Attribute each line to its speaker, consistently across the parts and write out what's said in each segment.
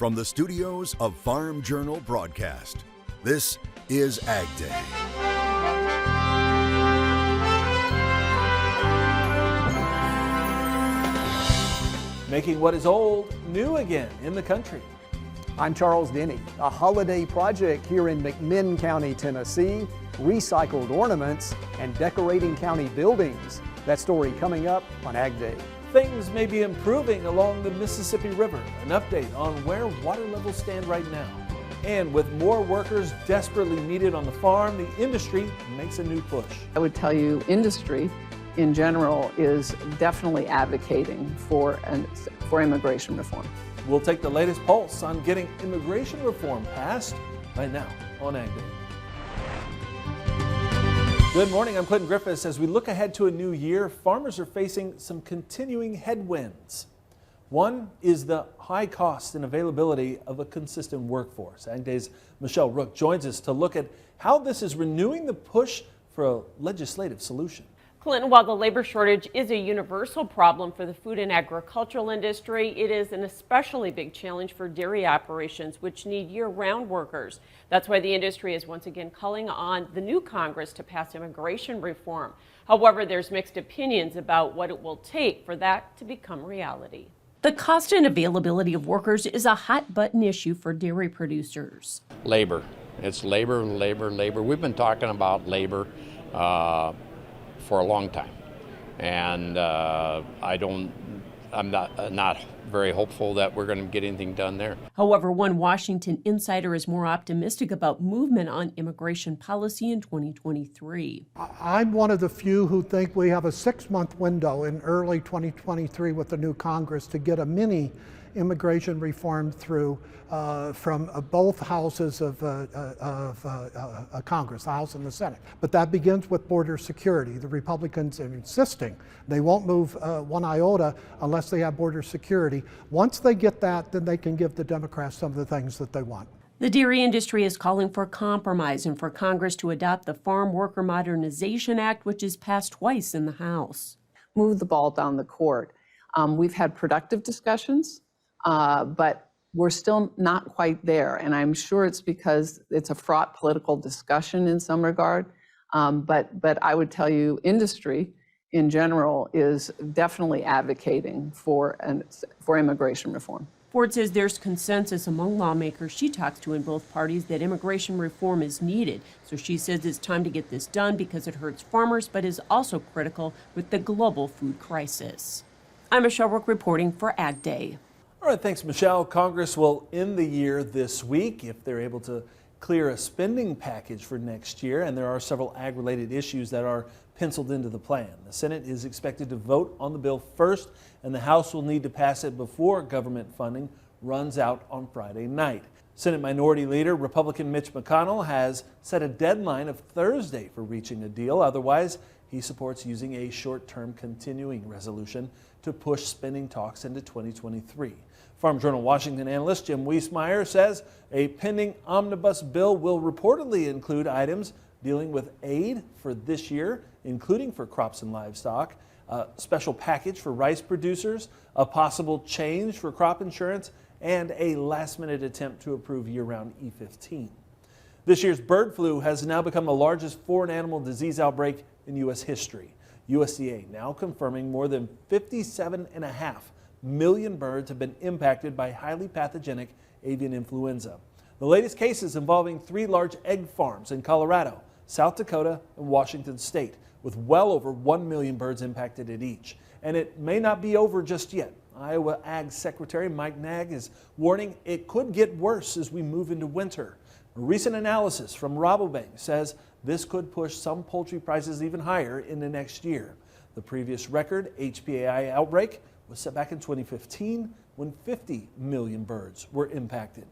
Speaker 1: From the studios of Farm Journal Broadcast, this is AgDay.
Speaker 2: Making what is old new again in the country.
Speaker 3: I'm Charles Denny. A holiday project here in McMinn County, Tennessee, recycled ornaments and decorating county buildings. That story coming up on AgDay.
Speaker 2: Things may be improving along the Mississippi River. An update on where water levels stand right now. And with more workers desperately needed on the farm, the industry makes a new push.
Speaker 4: I would tell you industry in general is definitely advocating for immigration reform.
Speaker 2: We'll take the latest pulse on getting immigration reform passed right now on AgDay. Good morning, I'm Clinton Griffiths. As we look ahead to a new year, farmers are facing some continuing headwinds. One is the high cost and availability of a consistent workforce. AgDay's Michelle Rook joins us to look at how this is renewing the push for a legislative solution.
Speaker 5: Clinton, while the labor shortage is a universal problem for the food and agricultural industry, it is an especially big challenge for dairy operations, which need year-round workers. That's why the industry is once again calling on the new Congress to pass immigration reform. However, there's mixed opinions about what it will take for that to become reality. The cost and availability of workers is a hot-button issue for dairy producers.
Speaker 6: Labor. It's labor, labor, labor. We've been talking about labor for a long time, and I'm not very hopeful that we're going to get anything done there.
Speaker 5: However, one Washington insider is more optimistic about movement on immigration policy in 2023.
Speaker 7: I'm one of the few who think we have a 6-month window in early 2023 with the new Congress to get a mini immigration reform through from both houses of Congress, the House and the Senate. But that begins with border security. The Republicans are insisting they won't move one iota unless they have border security. Once they get that, then they can give the Democrats some of the things that they want.
Speaker 5: The dairy industry is calling for compromise and for Congress to adopt the Farm Worker Modernization Act, which is passed twice in the House.
Speaker 4: Move the ball down the court. We've had productive discussions, but we're still not quite there. And I'm sure it's because it's a fraught political discussion in some regard. But I would tell you industry in general is definitely advocating for immigration reform.
Speaker 5: Ford says there's consensus among lawmakers she talks to in both parties that immigration reform is needed. So she says it's time to get this done because it hurts farmers, but is also critical with the global food crisis. I'm Michelle Rook reporting for AgDay.
Speaker 2: All right, thanks, Michelle. Congress will end the year this week if they're able to clear a spending package for next year, and there are several ag-related issues that are penciled into the plan. The Senate is expected to vote on the bill first, and the House will need to pass it before government funding runs out on Friday night. Senate Minority Leader Republican Mitch McConnell has set a deadline of Thursday for reaching a deal. Otherwise, he supports using a short-term continuing resolution to push spending talks into 2023. Farm Journal Washington analyst Jim Wiesmeyer says a pending omnibus bill will reportedly include items dealing with aid for this year, including for crops and livestock, a special package for rice producers, a possible change for crop insurance, and a last-minute attempt to approve year-round E15. This year's bird flu has now become the largest foreign animal disease outbreak in U.S. history. USDA now confirming more than 57.5 million birds have been impacted by highly pathogenic avian influenza. The latest cases involving 3 large egg farms in Colorado, South Dakota, and Washington state, with well over 1 million birds impacted at each. And it may not be over just yet. Iowa Ag Secretary Mike Nag is warning it could get worse as we move into winter. A recent analysis from Rabobank says this could push some poultry prices even higher in the next year. The previous record HPAI outbreak was set back in 2015 when 50 million birds were impacted.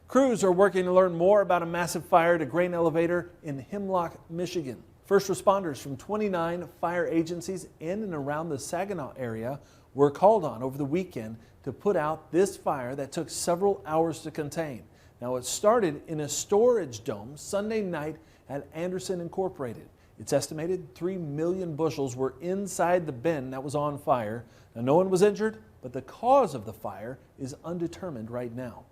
Speaker 2: Crews are working to learn more about a massive fire at a grain elevator in Hemlock, Michigan. First responders from 29 fire agencies in and around the Saginaw area were called on over the weekend to put out this fire that took several hours to contain. Now, it started in a storage dome Sunday night at Anderson Incorporated. It's estimated 3 million bushels were inside the bin that was on fire. Now, no one was injured, but the cause of the fire is undetermined right now.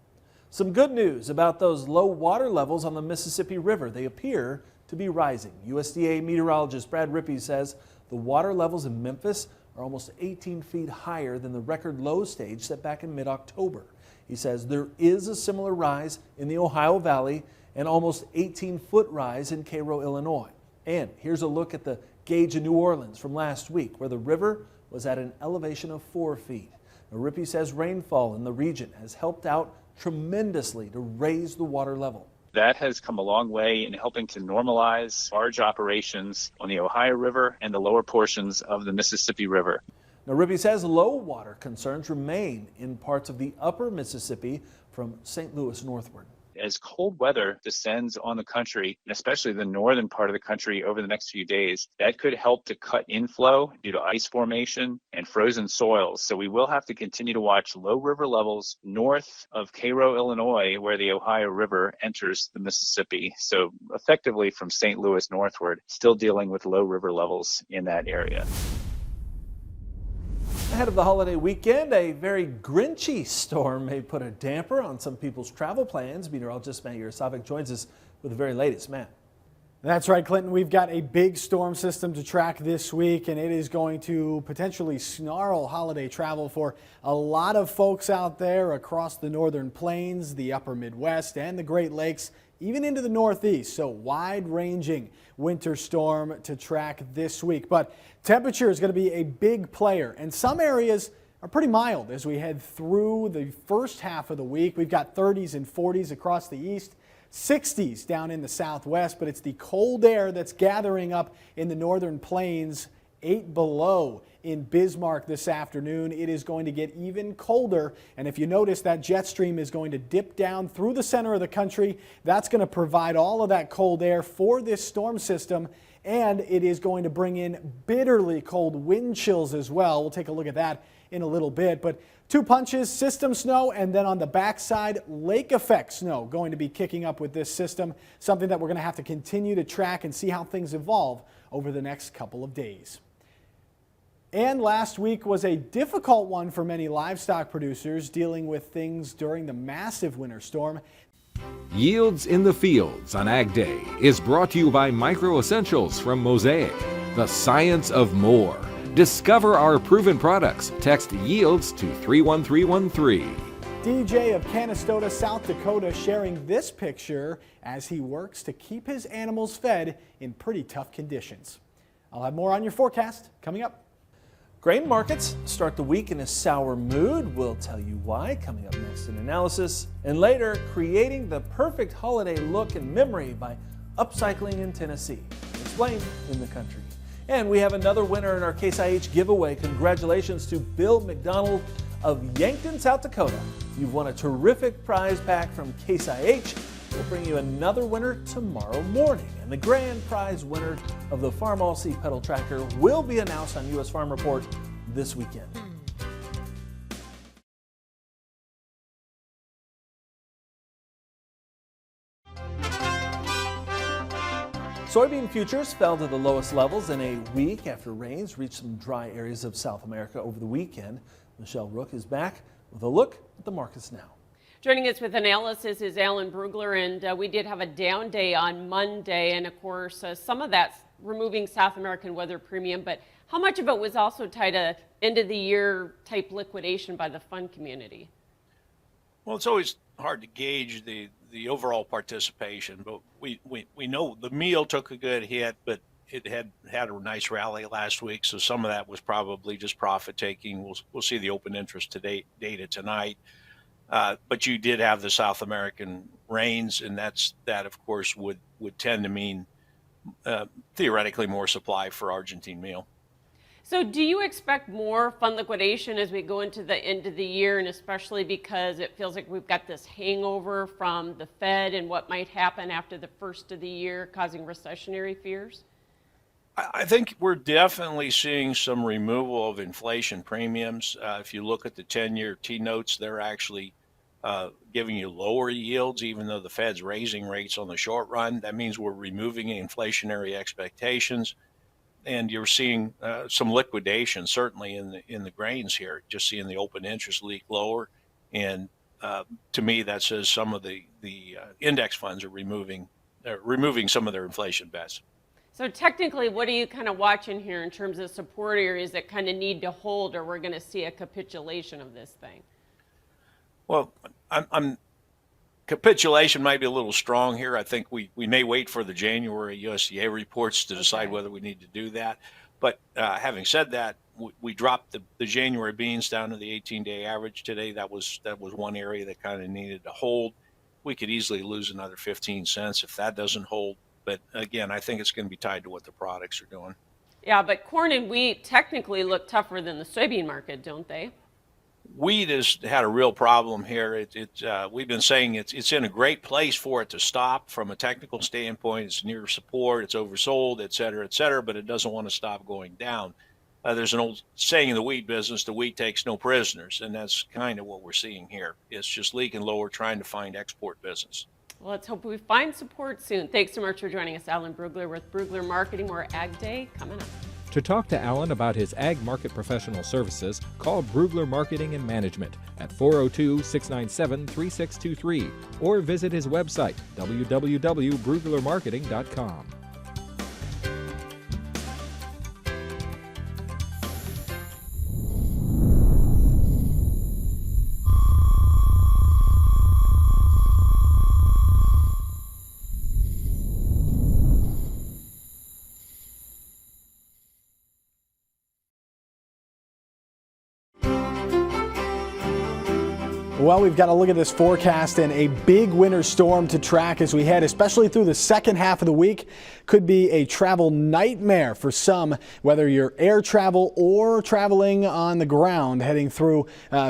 Speaker 2: Some good news about those low water levels on the Mississippi River. They appear to be rising. USDA meteorologist Brad Rippey says the water levels in Memphis are almost 18 feet higher than the record low stage set back in mid-October. He says there is a similar rise in the Ohio Valley and almost 18-foot rise in Cairo, Illinois. And here's a look at the gauge in New Orleans from last week, where the river was at an elevation of 4 feet. Now, Rippey says rainfall in the region has helped out tremendously to raise the water level.
Speaker 8: That has come a long way in helping to normalize barge operations on the Ohio River and the lower portions of the Mississippi River.
Speaker 2: Now, Rippey says low water concerns remain in parts of the upper Mississippi from St. Louis northward.
Speaker 8: As cold weather descends on the country, and especially the northern part of the country over the next few days, that could help to cut inflow due to ice formation and frozen soils. So we will have to continue to watch low river levels north of Cairo, Illinois, where the Ohio River enters the Mississippi. So effectively from St. Louis northward, still dealing with low river levels in that area.
Speaker 2: Ahead of the holiday weekend, a very grinchy storm may put a damper on some people's travel plans. Meteorologist Matt Yarosavik joins us with the very latest. Matt.
Speaker 9: That's right, Clinton. We've got a big storm system to track this week, and it is going to potentially snarl holiday travel for a lot of folks out there across the northern plains, the upper Midwest, and the Great Lakes, even into the Northeast. So wide-ranging winter storm to track this week. But temperature is going to be a big player, and some areas are pretty mild as we head through the first half of the week. We've got 30s and 40s across the east, 60s down in the southwest, but it's the cold air that's gathering up in the northern plains. 8 below in Bismarck this afternoon. It is going to get even colder, and if you notice, that jet stream is going to dip down through the center of the country. That's going to provide all of that cold air for this storm system, and it is going to bring in bitterly cold wind chills as well. We'll take a look at that in a little bit, but 2 punches, system snow, and then on the backside, lake effect snow going to be kicking up with this system, something that we're going to have to continue to track and see how things evolve over the next couple of days. And last week was a difficult one for many livestock producers dealing with things during the massive winter storm.
Speaker 10: Yields in the Fields on Ag Day is brought to you by Micro Essentials from Mosaic, the science of more. Discover our proven products. Text yields to 31313.
Speaker 9: DJ of Canastota, South Dakota, sharing this picture as he works to keep his animals fed in pretty tough conditions. I'll have more on your forecast coming up.
Speaker 2: Grain markets start the week in a sour mood. We'll tell you why coming up next in analysis. And later, creating the perfect holiday look and memory by upcycling in Tennessee. Explained in the country. And we have another winner in our Case IH giveaway. Congratulations to Bill McDonald of Yankton, South Dakota. You've won a terrific prize pack from Case IH. We'll bring you another winner tomorrow morning. And the grand prize winner of the Farm All Seed Pedal Tractor will be announced on U.S. Farm Report this weekend. Soybean futures fell to the lowest levels in a week after rains reached some dry areas of South America over the weekend. Michelle Rook is back with a look at the markets now.
Speaker 5: Joining us with analysis is Alan Brugler, and we did have a down day on Monday, and of course some of that's removing South American weather premium, but how much of it was also tied to end of the year type liquidation by the fund community?
Speaker 11: Well, it's always hard to gauge the overall participation, but we know the meal took a good hit, but it had a nice rally last week, so some of that was probably just profit taking. We'll see the open interest data tonight. But you did have the South American rains, and that of course would tend to mean theoretically more supply for Argentine meal.
Speaker 5: So do you expect more fund liquidation as we go into the end of the year, and especially because it feels like we've got this hangover from the Fed and what might happen after the first of the year causing recessionary fears?
Speaker 11: I think we're definitely seeing some removal of inflation premiums. If you look at the 10-year T-notes, they're actually giving you lower yields, even though the Fed's raising rates on the short run. That means we're removing inflationary expectations, and you're seeing some liquidation, certainly in the grains here. Just seeing the open interest leak lower, and to me, that says some of the index funds are removing some of their inflation bets.
Speaker 5: So technically, what are you kind of watching here in terms of support areas that kind of need to hold, or we're going to see a capitulation of this thing?
Speaker 11: Well, capitulation might be a little strong here. I think we may wait for the January USDA reports to decide whether we need to do that. But having said that, we dropped the January beans down to the 18-day average today. That was one area that kind of needed to hold. We could easily lose another 15 cents if that doesn't hold. But again, I think it's going to be tied to what the products are doing.
Speaker 5: Yeah, but corn and wheat technically look tougher than the soybean market, don't they?
Speaker 11: Wheat has had a real problem here. We've been saying it's in a great place for it to stop from a technical standpoint. It's near support, it's oversold, et cetera, but it doesn't want to stop going down. There's an old saying in the wheat business, the wheat takes no prisoners, and that's kind of what we're seeing here. It's just leaking lower, trying to find export business.
Speaker 5: Well, let's hope we find support soon. Thanks so much for joining us, Alan Brugler with Brugler Marketing. More AgDay coming up.
Speaker 10: To talk to Alan about his ag market professional services, call Brugler Marketing and Management at 402-697-3623 or visit his website, www.bruglermarketing.com.
Speaker 9: Well, we've got to look at this forecast, and a big winter storm to track as we head, especially through the second half of the week. Could be a travel nightmare for some, whether you're air travel or traveling on the ground, heading through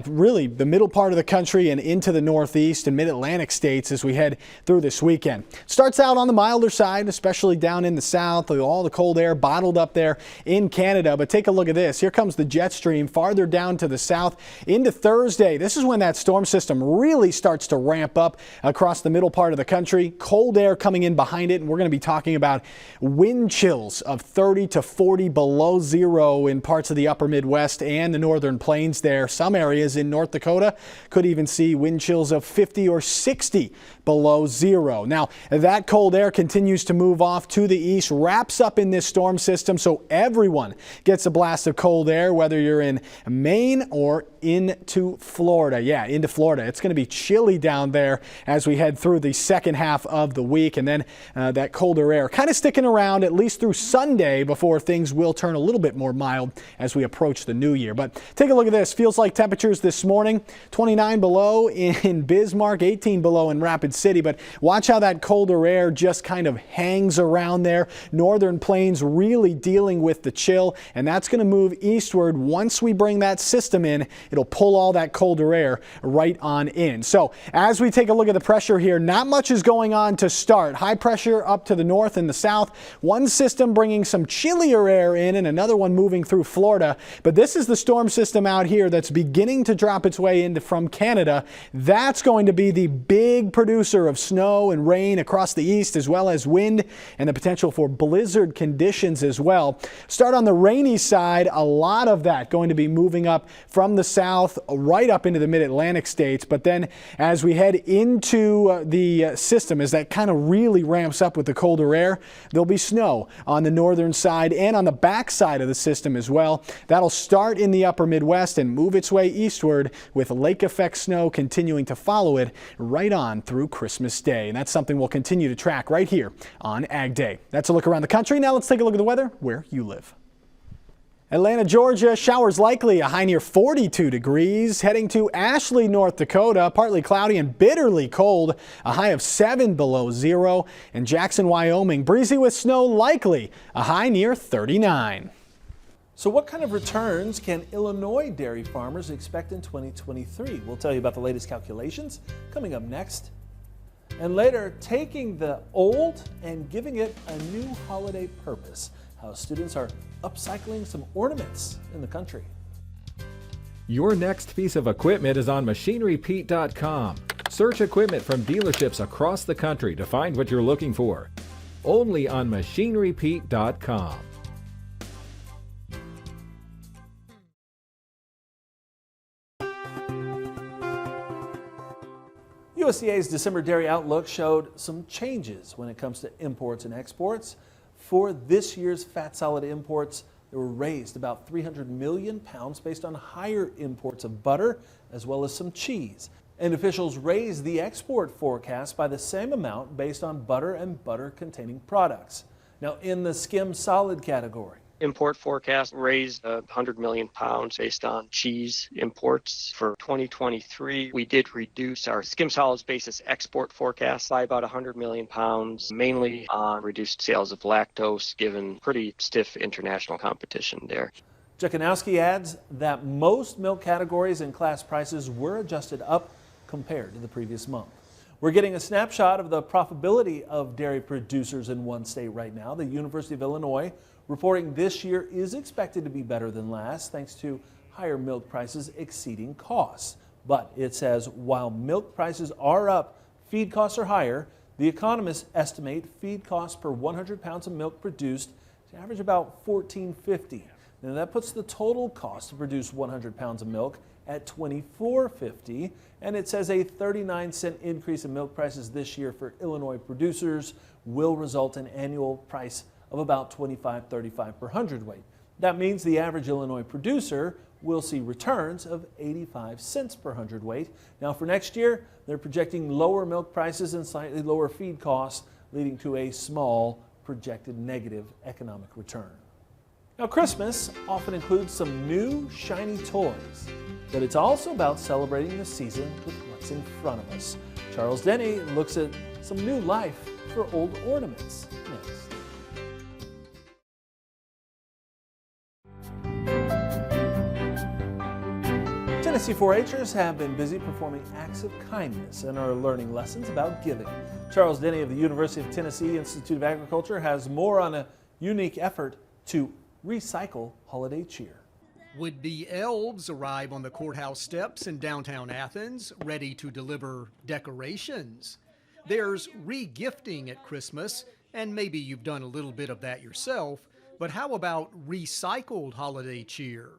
Speaker 9: really the middle part of the country and into the Northeast and mid-Atlantic states as we head through this weekend. Starts out on the milder side, especially down in the south, all the cold air bottled up there in Canada. But take a look at this. Here comes the jet stream farther down to the south into Thursday. This is when that storm system really starts to ramp up across the middle part of the country. Cold air coming in behind it, and we're going to be talking about wind chills of 30 to 40 below zero in parts of the upper Midwest and the northern plains there. Some areas in North Dakota could even see wind chills of 50 or 60 below zero. Now, that cold air continues to move off to the east, wraps up in this storm system, so everyone gets a blast of cold air, whether you're in Maine or into Florida. Yeah, into Florida. It's going to be chilly down there as we head through the second half of the week, and then that colder air kind of sticking around at least through Sunday before things will turn a little bit more mild as we approach the new year. But take a look at this. Feels like temperatures this morning, 29 below in Bismarck, 18 below in Rapid City, but watch how that colder air just kind of hangs around there. Northern plains really dealing with the chill, and that's going to move eastward. Once we bring that system in, it'll pull all that colder air right on in. So as we take a look at the pressure here, not much is going on to start. High pressure up to the north and the south. One system bringing some chillier air in and another one moving through Florida. But this is the storm system out here that's beginning to drop its way into from Canada. That's going to be the big producer of snow and rain across the east, as well as wind and the potential for blizzard conditions as well. Start on the rainy side, a lot of that going to be moving up from the south right up into the mid-Atlantic states. But then as we head into the system, as that kind of really ramps up with the colder air, there'll be snow on the northern side and on the back side of the system as well. That'll start in the upper Midwest and move its way eastward, with lake effect snow continuing to follow it right on through Christmas Day. And that's something we'll continue to track right here on Ag Day. That's a look around the country. Now let's take a look at the weather where you live. Atlanta, Georgia, showers likely, a high near 42 degrees. Heading to Ashley, North Dakota, partly cloudy and bitterly cold, a high of 7 below zero. And Jackson, Wyoming, breezy with snow likely, a high near 39.
Speaker 2: So what kind of returns can Illinois dairy farmers expect in 2023? We'll tell you about the latest calculations coming up next. And later, taking the old and giving it a new holiday purpose. How students are upcycling some ornaments in the country.
Speaker 10: Your next piece of equipment is on MachineryPete.com. Search equipment from dealerships across the country to find what you're looking for. Only on MachineryPete.com.
Speaker 2: USDA's December dairy outlook showed some changes when it comes to imports and exports. For this year's fat solid imports, they were raised about 300 million pounds based on higher imports of butter as well as some cheese. And officials raised the export forecast by the same amount based on butter and butter-containing products. Now, in the skim solid category,
Speaker 12: import forecast raised 100 million pounds based on cheese imports. For 2023, we did reduce our skim solids basis export forecast by about 100 million pounds, mainly on reduced sales of lactose, given pretty stiff international competition there.
Speaker 2: Jekanowski adds that most milk categories and class prices were adjusted up compared to the previous month. We're getting a snapshot of the profitability of dairy producers in one state right now. The University of Illinois reporting this year is expected to be better than last thanks to higher milk prices exceeding costs. But it says while milk prices are up, feed costs are higher. The economists estimate feed costs per 100 pounds of milk produced to average about $14.50. Now that puts the total cost to produce 100 pounds of milk at $24.50, and it says a 39-cent increase in milk prices this year for Illinois producers will result in annual price of about $25.35 per hundredweight. That means the average Illinois producer will see returns of 85 cents per hundredweight. Now for next year, they're projecting lower milk prices and slightly lower feed costs, leading to a small projected negative economic return. Now Christmas often includes some new shiny toys, but it's also about celebrating the season with what's in front of us. Charles Denny looks at some new life for old ornaments next. Tennessee 4-Hers have been busy performing acts of kindness and are learning lessons about giving. Charles Denny of the University of Tennessee Institute of Agriculture has more on a unique effort to recycle holiday cheer.
Speaker 3: Would-be elves arrive on the courthouse steps in downtown Athens, ready to deliver decorations. There's re-gifting at Christmas, and maybe you've done a little bit of that yourself, but how about recycled holiday cheer?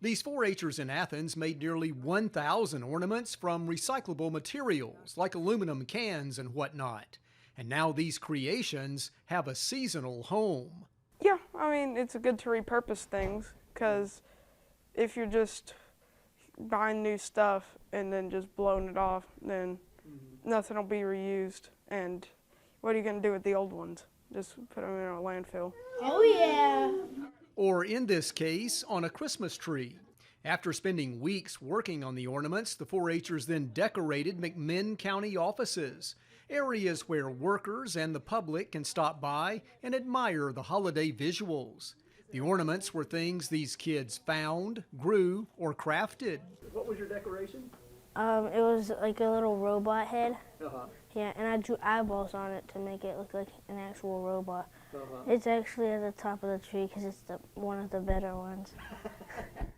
Speaker 3: These 4-Hers in Athens made nearly 1,000 ornaments from recyclable materials like aluminum cans and whatnot. And now these creations have a seasonal home.
Speaker 13: Yeah, I mean, it's good to repurpose things, because if you're just buying new stuff and then just blowing it off, then nothing will be reused. And what are you going to do with the old ones? Just put them in a landfill.
Speaker 14: Oh, yeah.
Speaker 3: Or in this case, on a Christmas tree. After spending weeks working on the ornaments, the 4-Hers then decorated McMinn County offices, areas where workers and the public can stop by and admire the holiday visuals. The ornaments were things these kids found, grew, or crafted. What was your decoration?
Speaker 14: It was like a little robot head.
Speaker 3: Uh-huh.
Speaker 14: Yeah, and I drew eyeballs on it to make it look like an actual robot. It's actually at the top of the tree because it's one of the better ones.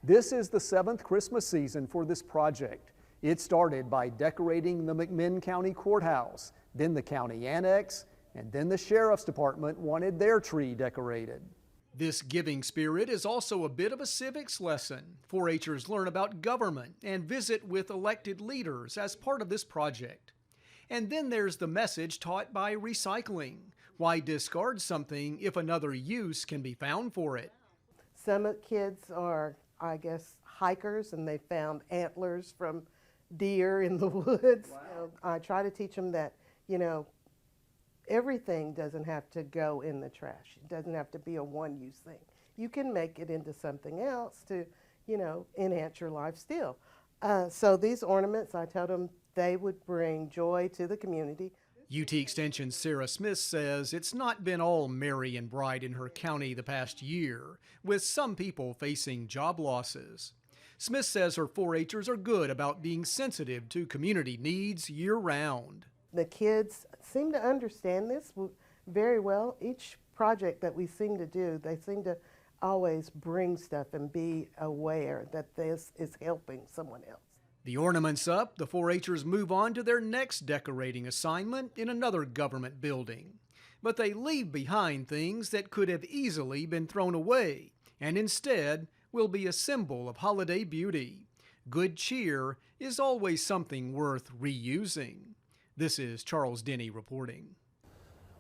Speaker 3: This is the 7th Christmas season for this project. It started by decorating the McMinn County Courthouse, then the county annex, and then the Sheriff's Department wanted their tree decorated. This giving spirit is also a bit of a civics lesson. 4-Hers learn about government and visit with elected leaders as part of this project. And then there's the message taught by recycling. Why discard something if another use can be found for it?
Speaker 15: Some kids are, I guess, hikers, and they found antlers from deer in the woods. Wow. I try to teach them that, everything doesn't have to go in the trash. It doesn't have to be a one-use thing. You can make it into something else to, enhance your life still. So these ornaments, I told them they would bring joy to the community.
Speaker 3: UT Extension's Sarah Smith says it's not been all merry and bright in her county the past year, with some people facing job losses. Smith says her 4-Hers are good about being sensitive to community needs year-round.
Speaker 15: The kids seem to understand this very well. Each project that we seem to do, they seem to always bring stuff and be aware that this is helping someone else.
Speaker 3: The ornaments up, the 4-Hers move on to their next decorating assignment in another government building. But they leave behind things that could have easily been thrown away, and instead will be a symbol of holiday beauty. Good cheer is always something worth reusing.
Speaker 16: This is Charles Denny reporting.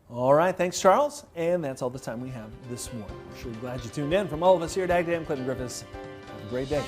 Speaker 2: All right, thanks, Charles. And that's all the time we have this morning. We're sure glad you tuned in. From all of us here at AgDay, I'm Clinton Griffiths. Have a great day.